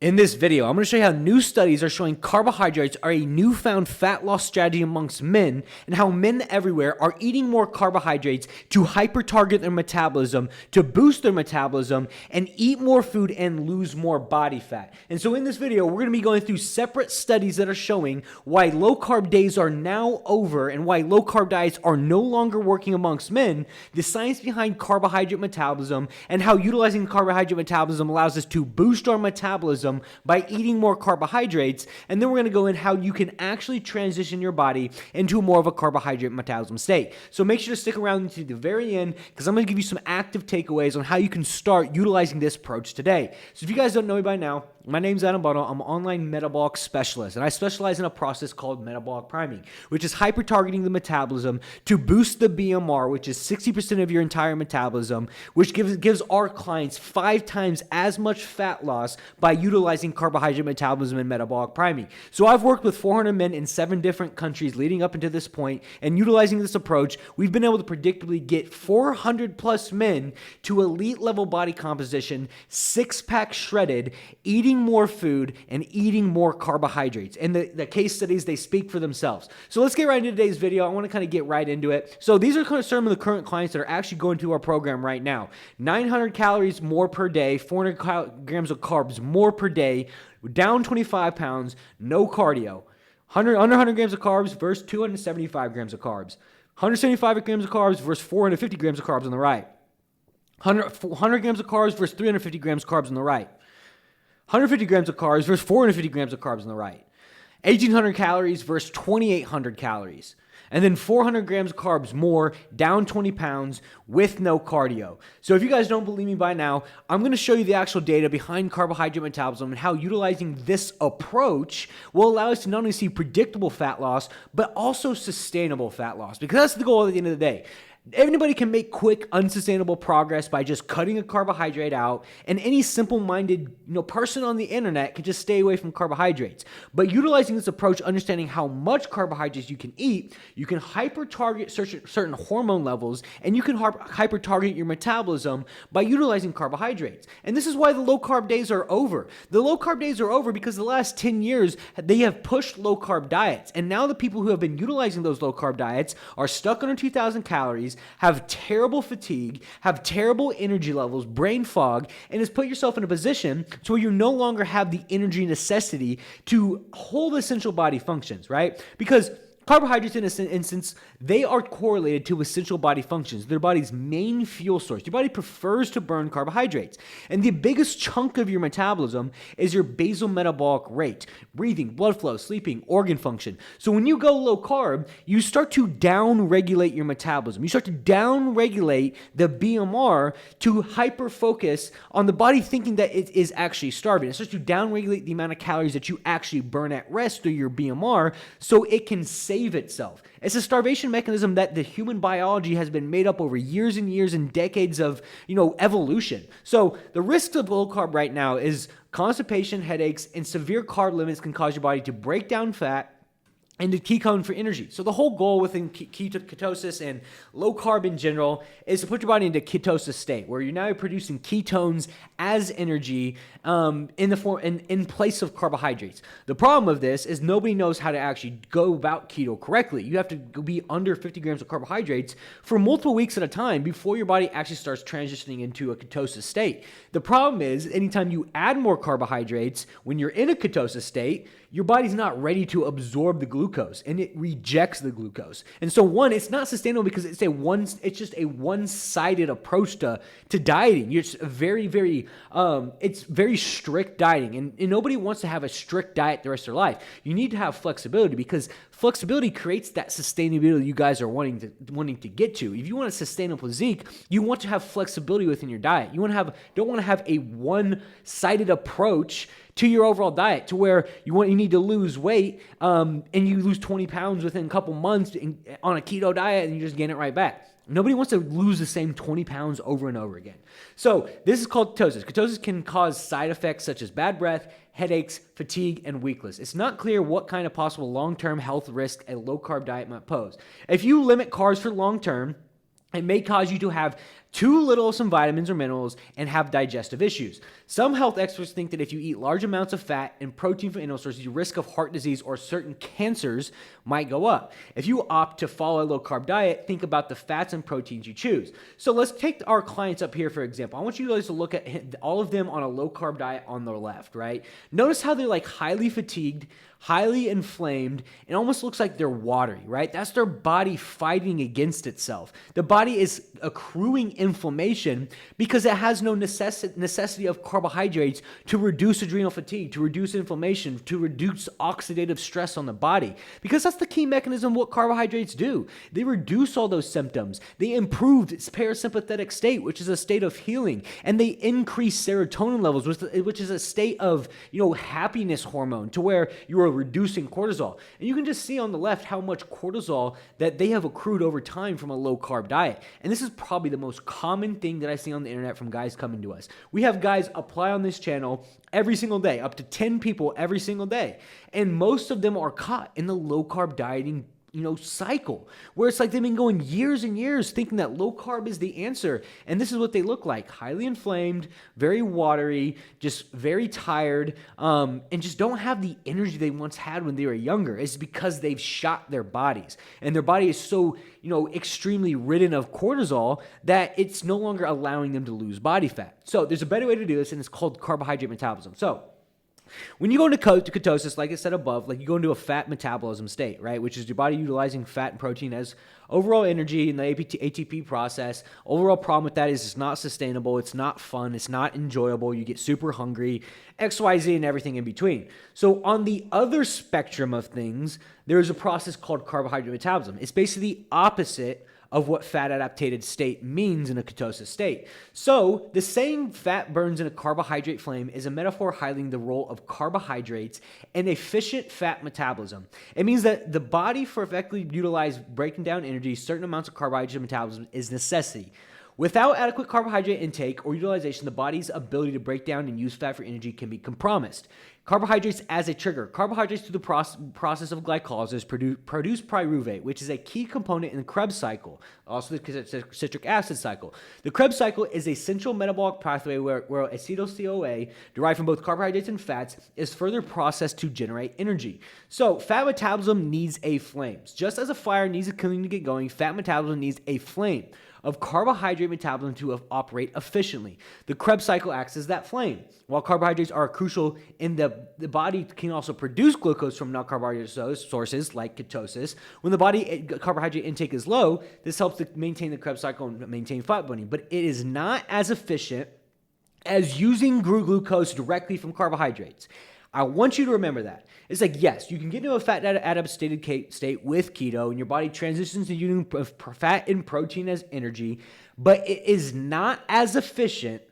In this video, I'm going to show you how new studies are showing carbohydrates are a newfound fat loss strategy amongst men, and how men everywhere are eating more carbohydrates to hyper-target their metabolism, to boost their metabolism, and eat more food and lose more body fat. And so in this video, we're going to be going through separate studies that are showing why low-carb days are now over and why low-carb diets are no longer working amongst men, the science behind carbohydrate metabolism, and how utilizing carbohydrate metabolism allows us to boost our metabolism by eating more carbohydrates. And then we're going to go in how you can actually transition your body into more of a carbohydrate metabolism state. So make sure to stick around to the very end, because I'm going to give you some active takeaways on how you can start utilizing this approach today. So if you guys don't know me by now, my name's Adam Buttle. I'm an online metabolic specialist, and I specialize in a process called metabolic priming, which is hyper-targeting the metabolism to boost the BMR, which is 60% of your entire metabolism, which gives our clients 5 times as much fat loss by utilizing carbohydrate metabolism and metabolic priming. So I've worked with 400 men in 7 different countries leading up into this point, and utilizing this approach, we've been able to predictably get 400 plus men to elite level body composition, 6-pack shredded, eating more food and eating more carbohydrates. And the case studies, they speak for themselves. So let's get right into today's video. I want to kind of get right into it. So these are kind of some of the current clients that are actually going through our program right now. 900 calories more per day, 400 grams of carbs more per day, down 25 pounds, no cardio. Under 100 grams of carbs versus 275 grams of carbs. 175 grams of carbs versus 450 grams of carbs on the right. 100 grams of carbs versus 350 grams of carbs on the right. 150 grams of carbs versus 450 grams of carbs on the right. 1,800 calories versus 2,800 calories. And then 400 grams of carbs more, down 20 pounds with no cardio. So if you guys don't believe me by now, I'm going to show you the actual data behind carbohydrate metabolism and how utilizing this approach will allow us to not only see predictable fat loss, but also sustainable fat loss. Because that's the goal at the end of the day. Anybody can make quick, unsustainable progress by just cutting a carbohydrate out, and any simple-minded person on the internet can just stay away from carbohydrates. But utilizing this approach, understanding how much carbohydrates you can eat, you can hyper-target certain hormone levels, and you can hyper-target your metabolism by utilizing carbohydrates. And this is why the low-carb days are over. The low-carb days are over because the last 10 years, they have pushed low-carb diets. And now the people who have been utilizing those low-carb diets are stuck under 2,000 calories, have terrible fatigue, have terrible energy levels, brain fog, and has put yourself in a position to where you no longer have the energy necessity to hold essential body functions, right? Because carbohydrates, in an instance, they are correlated to essential body functions, their body's main fuel source. Your body prefers to burn carbohydrates. And the biggest chunk of your metabolism is your basal metabolic rate, breathing, blood flow, sleeping, organ function. So when you go low carb, you start to down-regulate your metabolism. You start to down-regulate the BMR to hyper-focus on the body thinking that it is actually starving. It starts to down-regulate the amount of calories that you actually burn at rest through your BMR so it can save itself. It's a starvation mechanism that the human biology has been made up over years and years and decades of, evolution. So the risks of low carb right now is constipation, headaches, and severe carb limits can cause your body to break down fat and the ketone for energy. So the whole goal within ketosis and low carb in general is to put your body into ketosis state, where you're now producing ketones as energy in place of carbohydrates. The problem of this is nobody knows how to actually go about keto correctly. You have to be under 50 grams of carbohydrates for multiple weeks at a time before your body actually starts transitioning into a ketosis state. The problem is anytime you add more carbohydrates when you're in a ketosis state, your body's not ready to absorb the glucose, and it rejects the glucose. And so it's not sustainable because it's just a one-sided approach to dieting. It's it's very strict dieting, and nobody wants to have a strict diet the rest of their life. You need to have flexibility, because flexibility creates that sustainability you guys are wanting to get to. If you want a sustainable physique, you want to have flexibility within your diet. You don't want to have a one-sided approach to your overall diet, to where you need to lose weight and you lose 20 pounds within a couple months on a keto diet and you just gain it right back. Nobody wants to lose the same 20 pounds over and over again. So this is called ketosis. Ketosis can cause side effects such as bad breath, headaches, fatigue, and weakness. It's not clear what kind of possible long-term health risk a low-carb diet might pose. If you limit carbs for long-term, it may cause you to have too little of some vitamins or minerals, and have digestive issues. Some health experts think that if you eat large amounts of fat and protein from animal sources, your risk of heart disease or certain cancers might go up. If you opt to follow a low-carb diet, think about the fats and proteins you choose. So let's take our clients up here, for example. I want you guys to look at all of them on a low-carb diet on the left, right? Notice how they're like highly fatigued, highly inflamed, and almost looks like they're watery, right? That's their body fighting against itself. The body is accruing inflammation because it has no necessity of carbohydrates to reduce adrenal fatigue, to reduce inflammation, to reduce oxidative stress on the body. Because that's the key mechanism of what carbohydrates do. They reduce all those symptoms. They improve its parasympathetic state, which is a state of healing, and they increase serotonin levels, which is a state of, happiness hormone, to where you are reducing cortisol. And you can just see on the left how much cortisol that they have accrued over time from a low-carb diet. And this is probably the most common thing that I see on the internet from guys coming to us. We have guys apply on this channel every single day, up to 10 people every single day. And most of them are caught in the low-carb dieting cycle, where it's like they've been going years and years thinking that low carb is the answer. And this is what they look like: highly inflamed, very watery, just very tired, and just don't have the energy they once had when they were younger. It's because they've shot their bodies, and their body is so, extremely ridden of cortisol that it's no longer allowing them to lose body fat. So there's a better way to do this, and it's called carbohydrate metabolism. So when you go into ketosis, like I said above, like you go into a fat metabolism state, right? Which is your body utilizing fat and protein as overall energy in the ATP process. Overall problem with that is it's not sustainable, it's not fun, it's not enjoyable, you get super hungry, XYZ and everything in between. So on the other spectrum of things, there's a process called carbohydrate metabolism. It's basically the opposite of what fat adapted state means in a ketosis state. So the saying fat burns in a carbohydrate flame is a metaphor highlighting the role of carbohydrates in efficient fat metabolism. It means that the body, for effectively utilize breaking down energy, certain amounts of carbohydrate metabolism is necessity. Without adequate carbohydrate intake or utilization, the body's ability to break down and use fat for energy can be compromised. Carbohydrates as a trigger. Carbohydrates through the process of glycolysis produce pyruvate, which is a key component in the Krebs cycle, also the citric acid cycle. The Krebs cycle is a central metabolic pathway where acetyl-CoA, derived from both carbohydrates and fats, is further processed to generate energy. So fat metabolism needs a flame. Just as a fire needs a killing to get going, fat metabolism needs a flame of carbohydrate metabolism to operate efficiently. The Krebs cycle acts as that flame. While carbohydrates are crucial in the body can also produce glucose from non-carbohydrate sources like ketosis. When the body carbohydrate intake is low, this helps to maintain the Krebs cycle and maintain fat burning, but it is not as efficient as using glucose directly from carbohydrates. I want you to remember that. It's like, yes, you can get into a fat adapted state with keto, and your body transitions to using fat and protein as energy, but it is not as efficient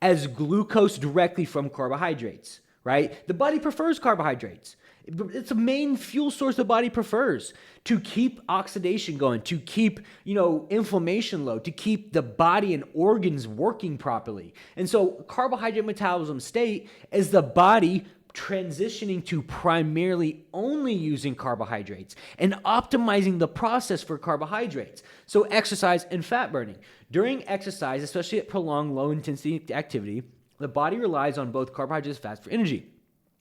as glucose directly from carbohydrates, right? The body prefers carbohydrates. It's a main fuel source the body prefers to keep oxidation going, to keep, inflammation low, to keep the body and organs working properly. And so carbohydrate metabolism state is the body transitioning to primarily only using carbohydrates and optimizing the process for carbohydrates. So exercise and fat burning. During exercise, especially at prolonged low-intensity activity, the body relies on both carbohydrates and fats for energy.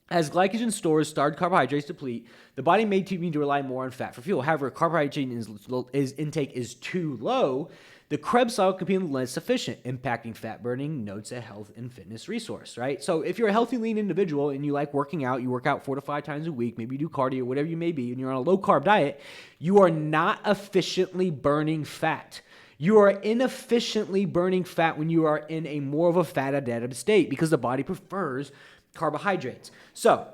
As glycogen stores stored carbohydrates deplete, the body may need to rely more on fat for fuel. However, carbohydrate intake is too low, the Krebs cycle can be less efficient, impacting fat burning, notes a health and fitness resource, right? So if you're a healthy, lean individual and you like working out, you work out 4 to 5 times a week, maybe you do cardio, whatever you may be, and you're on a low-carb diet, you are not efficiently burning fat. You are inefficiently burning fat when you are in a more of a fat adapted state because the body prefers carbohydrates. So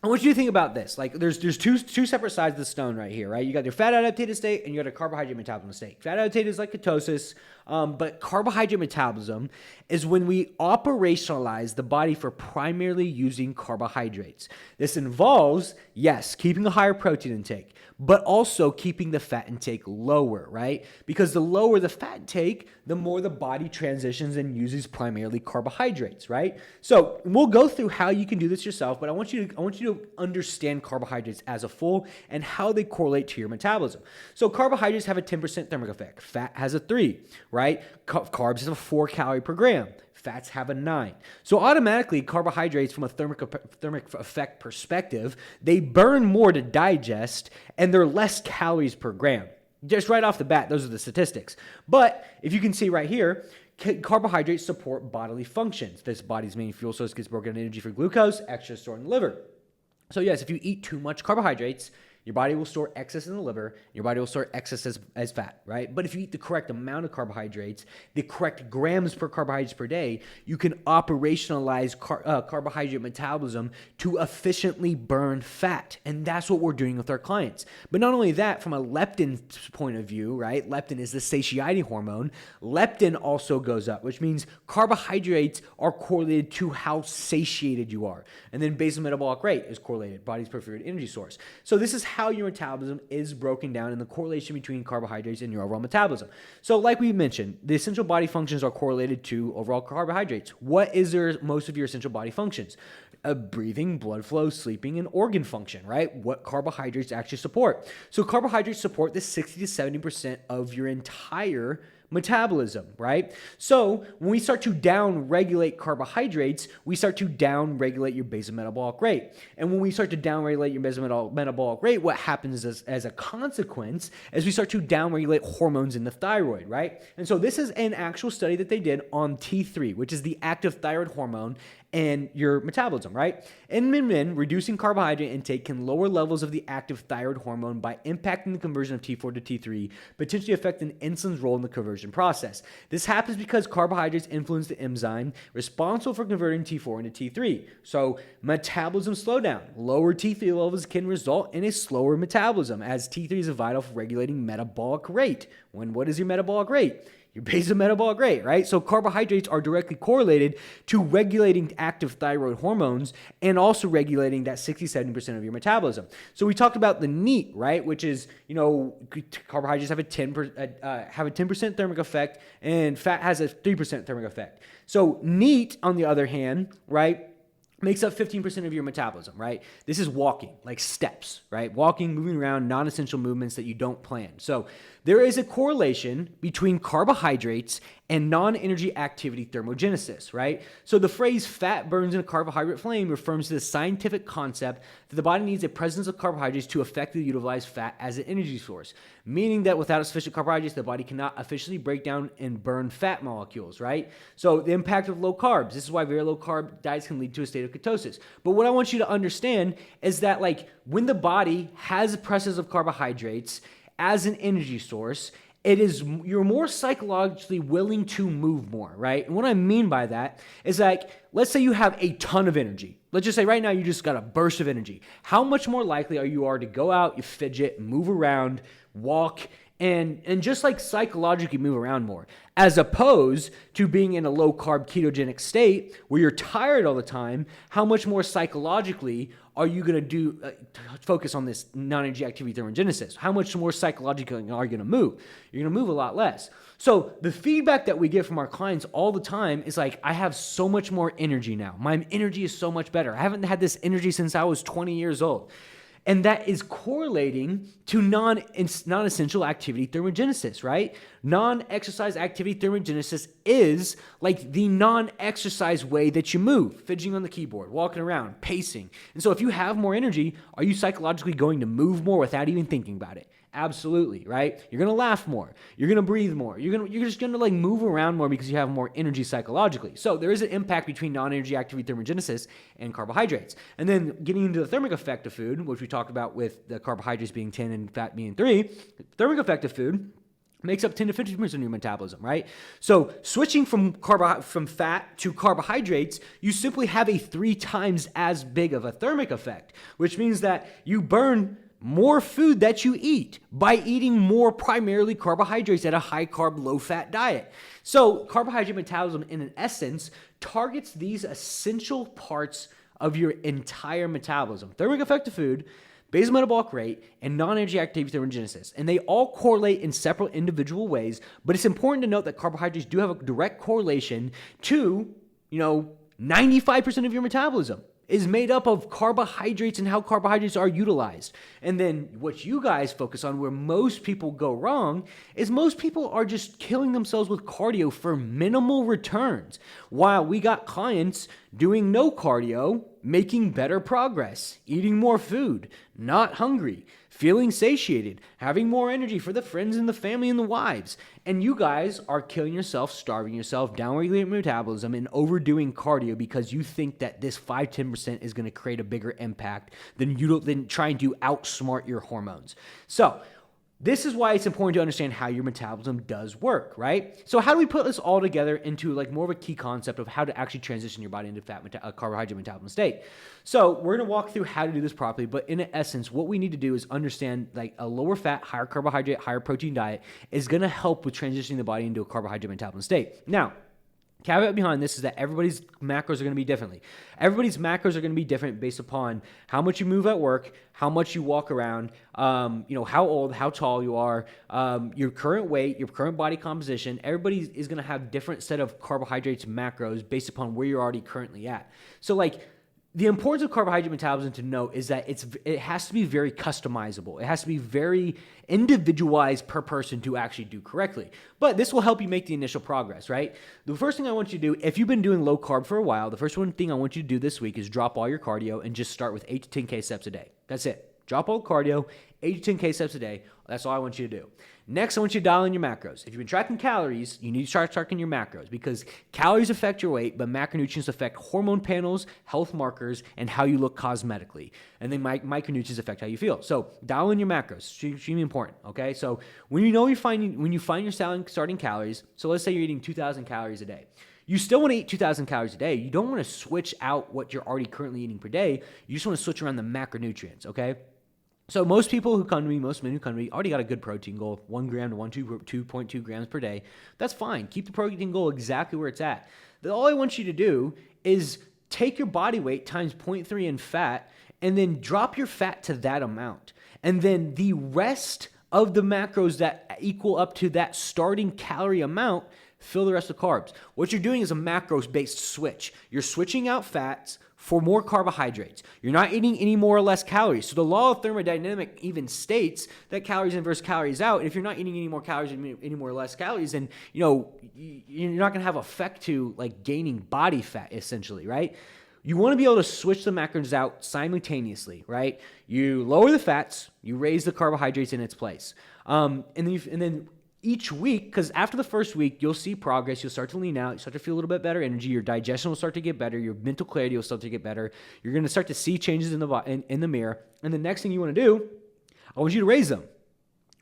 I want you to think about this. Like there's two separate sides of the stone right here, right? You got your fat adapted state and you got a carbohydrate metabolism state. Fat adapted is like ketosis, but carbohydrate metabolism is when we operationalize the body for primarily using carbohydrates. This involves, yes, keeping a higher protein intake, but also keeping the fat intake lower, right? Because the lower the fat intake, the more the body transitions and uses primarily carbohydrates, right? So we'll go through how you can do this yourself, but I want you to you to understand carbohydrates as a whole and how they correlate to your metabolism. So carbohydrates have a 10% thermic effect. Fat has a 3, right? Carbs have a 4 calorie per gram. Fats have a 9. So automatically, carbohydrates from a thermic effect perspective, they burn more to digest and they're less calories per gram. Just right off the bat, those are the statistics. But if you can see right here, carbohydrates support bodily functions. This body's main fuel source gets broken down into energy for glucose, extra stored in the liver. So yes, if you eat too much carbohydrates, your body will store excess in the liver. Your body will store excess as fat, right? But if you eat the correct amount of carbohydrates, the correct grams per carbohydrates per day, you can operationalize carbohydrate metabolism to efficiently burn fat. And that's what we're doing with our clients. But not only that, from a leptin point of view, right? Leptin is the satiety hormone. Leptin also goes up, which means carbohydrates are correlated to how satiated you are. And then basal metabolic rate is correlated, body's preferred energy source. So this is how your metabolism is broken down and the correlation between carbohydrates and your overall metabolism. So like we mentioned, the essential body functions are correlated to overall carbohydrates. What is most of your essential body functions? Breathing, blood flow, sleeping, and organ function, right? What carbohydrates actually support? So carbohydrates support the 60 to 70% of your entire metabolism, right? So when we start to down-regulate carbohydrates, we start to down-regulate your basal metabolic rate. And when we start to down-regulate your basal metabolic rate, what happens as a consequence is we start to down-regulate hormones in the thyroid, right? And so this is an actual study that they did on T3, which is the active thyroid hormone, and your metabolism, right? In men, reducing carbohydrate intake can lower levels of the active thyroid hormone by impacting the conversion of T4 to T3, potentially affecting insulin's role in the conversion process. This happens because carbohydrates influence the enzyme responsible for converting T4 into T3. So metabolism slowdown. Lower T3 levels can result in a slower metabolism, as T3 is vital for regulating metabolic rate. What is your metabolic rate? Your basal metabolic rate, right? So carbohydrates are directly correlated to regulating active thyroid hormones and also regulating that 60-70% of your metabolism. So we talked about the NEAT, right? Which is, carbohydrates have a 10% thermic effect and fat has a 3% thermic effect. So NEAT, on the other hand, right, makes up 15% of your metabolism, right? This is walking, like steps, right? Walking, moving around, non-essential movements that you don't plan. So there is a correlation between carbohydrates and non-energy activity thermogenesis, right? So the phrase fat burns in a carbohydrate flame refers to the scientific concept that the body needs a presence of carbohydrates to effectively utilize fat as an energy source, meaning that without sufficient carbohydrates, the body cannot efficiently break down and burn fat molecules, right? So the impact of low carbs. This is why very low carb diets can lead to a state of ketosis. But what I want you to understand is that when the body has a presence of carbohydrates as an energy source, you're more psychologically willing to move more, right? And what I mean by that is let's say you have a ton of energy. Let's just say right now you just got a burst of energy. How much more likely are you to go out, you fidget, move around, walk, and just psychologically move around more, as opposed to being in a low carb ketogenic state where you're tired all the time? How much more psychologically are you going to focus on this non-energy activity thermogenesis? How much more psychologically are you going to move? You're going to move a lot less. So the feedback that we get from our clients all the time is I have so much more energy now. My energy is so much better. I haven't had this energy since I was 20 years old. And that is correlating to non-essential activity thermogenesis, right? Non-exercise activity thermogenesis is the non-exercise way that you move, fidgeting on the keyboard, walking around, pacing. And so if you have more energy, are you psychologically going to move more without even thinking about it? Absolutely, right? You're going to laugh more. You're going to breathe more. You're just going to move around more because you have more energy psychologically. So there is an impact between non-energy activity thermogenesis and carbohydrates. And then getting into the thermic effect of food, which we talked about with the carbohydrates being 10 and fat being 3, thermic effect of food makes up 10 to 50% of your metabolism, right? So switching from fat to carbohydrates, you simply have a 3 times as big of a thermic effect, which means that you burn more food that you eat by eating more primarily carbohydrates at a high carb, low fat diet. So carbohydrate metabolism, in an essence, targets these essential parts of your entire metabolism: thermic effect of food, basal metabolic rate, and non-energy activity thermogenesis. And they all correlate in separate individual ways, but it's important to note that carbohydrates do have a direct correlation to, 95% of your metabolism. is made up of carbohydrates and how carbohydrates are utilized. And then what you guys focus on, where most people go wrong, is most people are just killing themselves with cardio for minimal returns, while we got clients doing no cardio, making better progress, eating more food, not hungry, feeling satiated, having more energy for the friends and the family and the wives. And you guys are killing yourself, starving yourself, downregulating metabolism, and overdoing cardio because you think that this 5-10% is going to create a bigger impact than trying to outsmart your hormones. So this is why it's important to understand how your metabolism does work, right? So how do we put this all together into like more of a key concept of how to actually transition your body into carbohydrate metabolism state? So we're going to walk through how to do this properly, but in essence, what we need to do is understand like a lower fat, higher carbohydrate, higher protein diet is going to help with transitioning the body into a carbohydrate metabolism state. Now, caveat behind this is that everybody's macros are going to be differently. Everybody's macros are going to be different based upon how much you move at work, how much you walk around, how old, how tall you are, your current weight, your current body composition. Everybody is going to have different set of carbohydrates macros based upon where you're already currently at. So like, the importance of carbohydrate metabolism to note is that it has to be very customizable. It has to be very individualized per person to actually do correctly. But this will help you make the initial progress, right? The first thing I want you to do, if you've been doing low carb for a while, the first thing I want you to do this week is drop all your cardio and just start with 8 to 10K steps a day. That's it. Drop all cardio, 8 to 10K steps a day. That's all I want you to do. Next, I want you to dial in your macros. If you've been tracking calories, you need to start tracking your macros because calories affect your weight, but macronutrients affect hormone panels, health markers, and how you look cosmetically. And then micronutrients affect how you feel. So dial in your macros. Extremely important, okay? So when you find your starting calories, so let's say you're eating 2,000 calories a day. You still want to eat 2,000 calories a day. You don't want to switch out what you're already currently eating per day. You just want to switch around the macronutrients, okay? So most people who come to me, most men who come to me, already got a good protein goal, 1 gram to 2.2 grams per day. That's fine. Keep the protein goal exactly where it's at. All I want you to do is take your body weight times 0.3 in fat and then drop your fat to that amount. And then the rest of the macros that equal up to that starting calorie amount, fill the rest with carbs. What you're doing is a macros-based switch. You're switching out fats for more carbohydrates. You're not eating any more or less calories. So the law of thermodynamics even states that calories in versus calories out. If you're not eating any more calories, any more or less calories, then you're not going to have effect to like gaining body fat essentially, right? You want to be able to switch the macros out simultaneously, right? You lower the fats, you raise the carbohydrates in its place, and then each week, because after the first week, you'll see progress. You'll start to lean out. You start to feel a little bit better energy. Your digestion will start to get better. Your mental clarity will start to get better. You're going to start to see changes in the mirror. And the next thing you want to do, I want you to raise them.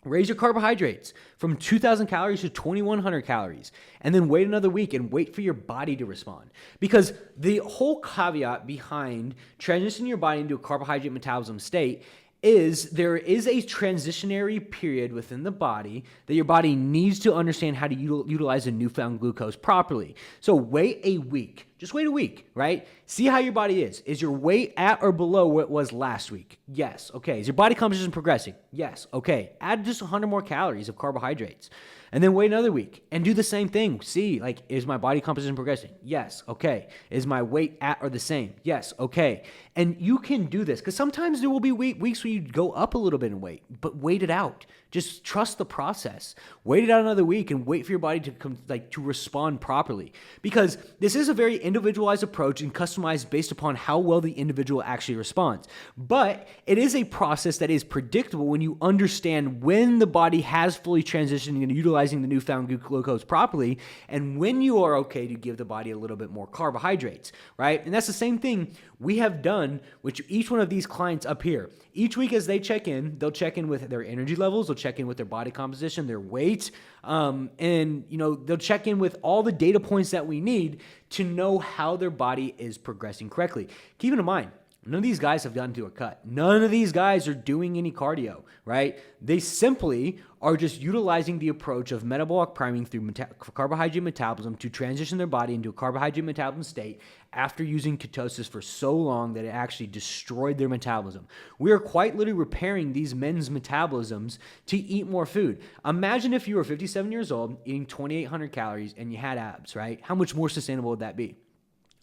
Raise your carbohydrates from 2,000 calories to 2,100 calories. And then wait another week and wait for your body to respond. Because the whole caveat behind transitioning your body into a carbohydrate metabolism state is there is a transitionary period within the body that your body needs to understand how to utilize the newfound glucose properly. So wait a week. Just wait a week, right? See how your body is. Is your weight at or below what it was last week? Yes. Okay. Is your body composition progressing? Yes. Okay. Add just 100 more calories of carbohydrates. And then wait another week and do the same thing. See, like, is my body composition progressing? Yes. Okay. Is my weight at or the same? Yes. Okay. And you can do this because sometimes there will be weeks where you go up a little bit in weight, but wait it out. Just trust the process. Wait it out another week and wait for your body to respond properly, because this is a very individualized approach and customized based upon how well the individual actually responds. But it is a process that is predictable when you understand when the body has fully transitioned into utilizing the newfound glucose properly and when you are okay to give the body a little bit more carbohydrates, right? And that's the same thing we have done with each one of these clients up here. Each week as they check in, they'll check in with their energy levels, they'll check in with their body composition, their weight, and they'll check in with all the data points that we need to know how their body is progressing correctly. Keep in mind, none of these guys have gotten to a cut. None of these guys are doing any cardio, right? They simply are just utilizing the approach of metabolic priming through carbohydrate metabolism to transition their body into a carbohydrate metabolism state after using ketosis for so long that it actually destroyed their metabolism. We are quite literally repairing these men's metabolisms to eat more food. Imagine if you were 57 years old, eating 2,800 calories, and you had abs, right? How much more sustainable would that be?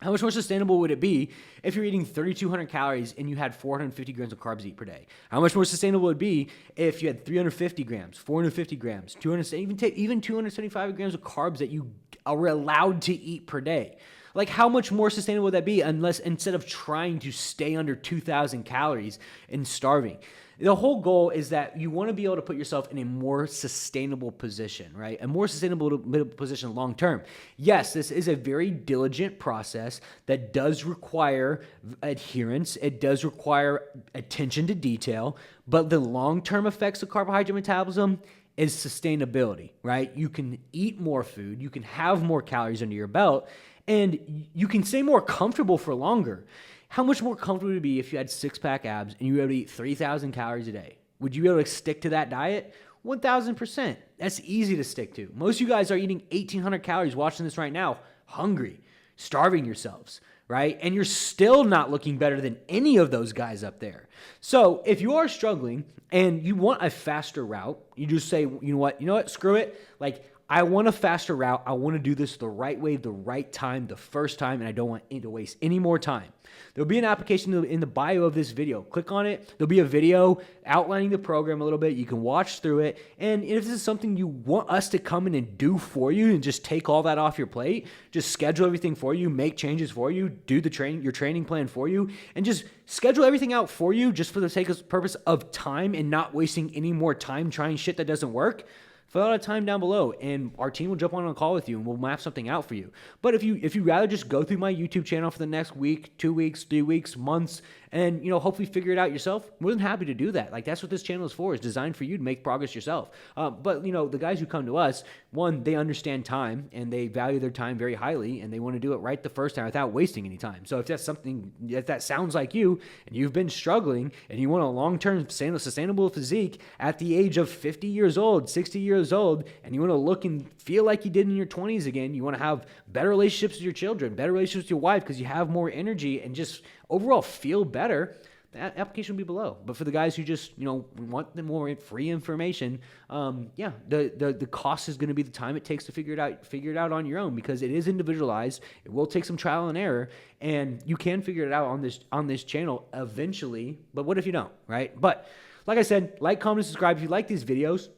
How much more sustainable would it be if you're eating 3,200 calories and you had 450 grams of carbs to eat per day? How much more sustainable would it be if you had 350 grams, 450 grams, 200, even 275 grams of carbs that you are allowed to eat per day? Like, how much more sustainable would that be instead of trying to stay under 2,000 calories and starving? The whole goal is that you want to be able to put yourself in a more sustainable position, right? A more sustainable position long term. Yes, this is a very diligent process that does require adherence. It does require attention to detail, but the long-term effects of carbohydrate metabolism is sustainability, right? You can eat more food, you can have more calories under your belt, and you can stay more comfortable for longer. How much more comfortable would it be if you had six-pack abs and you were able to eat 3,000 calories a day? Would you be able to stick to that diet? 1,000%. That's easy to stick to. Most of you guys are eating 1,800 calories watching this right now, hungry, starving yourselves, right? And you're still not looking better than any of those guys up there. So if you are struggling and you want a faster route, you just say, you know what, screw it. Like, I want a faster route. I want to do this the right way, the right time, the first time, and I don't want to waste any more time. There'll be an application in the bio of this video. Click on it. There'll be a video outlining the program a little bit. You can watch through it. And if this is something you want us to come in and do for you and just take all that off your plate, just schedule everything for you, make changes for you, do your training plan for you, and just schedule everything out for you just for the purpose of time and not wasting any more time trying shit that doesn't work, fill out a time down below, and our team will jump on a call with you, and we'll map something out for you. But if you rather just go through my YouTube channel for the next week, 2 weeks, 3 weeks, months, and hopefully figure it out yourself, more than happy to do that. Like, that's what this channel is for. It's designed for you to make progress yourself. But the guys who come to us, one, they understand time, and they value their time very highly, and they want to do it right the first time without wasting any time. So if that sounds like you, and you've been struggling, and you want a long-term sustainable physique at the age of 50 years old, 60 years old, and you want to look and feel like you did in your 20s again, you want to have better relationships with your children, better relationships with your wife because you have more energy and just overall feel better, that application will be below. But for the guys who just want the more free information, the cost is going to be the time it takes to figure it out on your own, because it is individualized. It will take some trial and error, and you can figure it out on this channel eventually. But what if you don't, right? But like I said, like, comment, subscribe if you like these videos.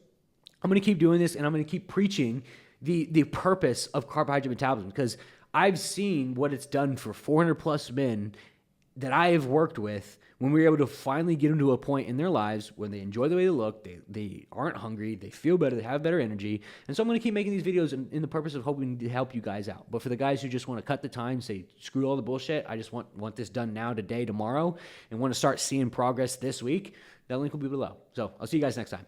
I'm going to keep doing this, and I'm going to keep preaching the purpose of carbohydrate metabolism, because I've seen what it's done for 400 plus men that I have worked with when we were able to finally get them to a point in their lives when they enjoy the way they look, they aren't hungry, they feel better, they have better energy. And so I'm going to keep making these videos in the purpose of hoping to help you guys out. But for the guys who just want to cut the time, say, screw all the bullshit, I just want this done now, today, tomorrow, and want to start seeing progress this week, that link will be below. So I'll see you guys next time.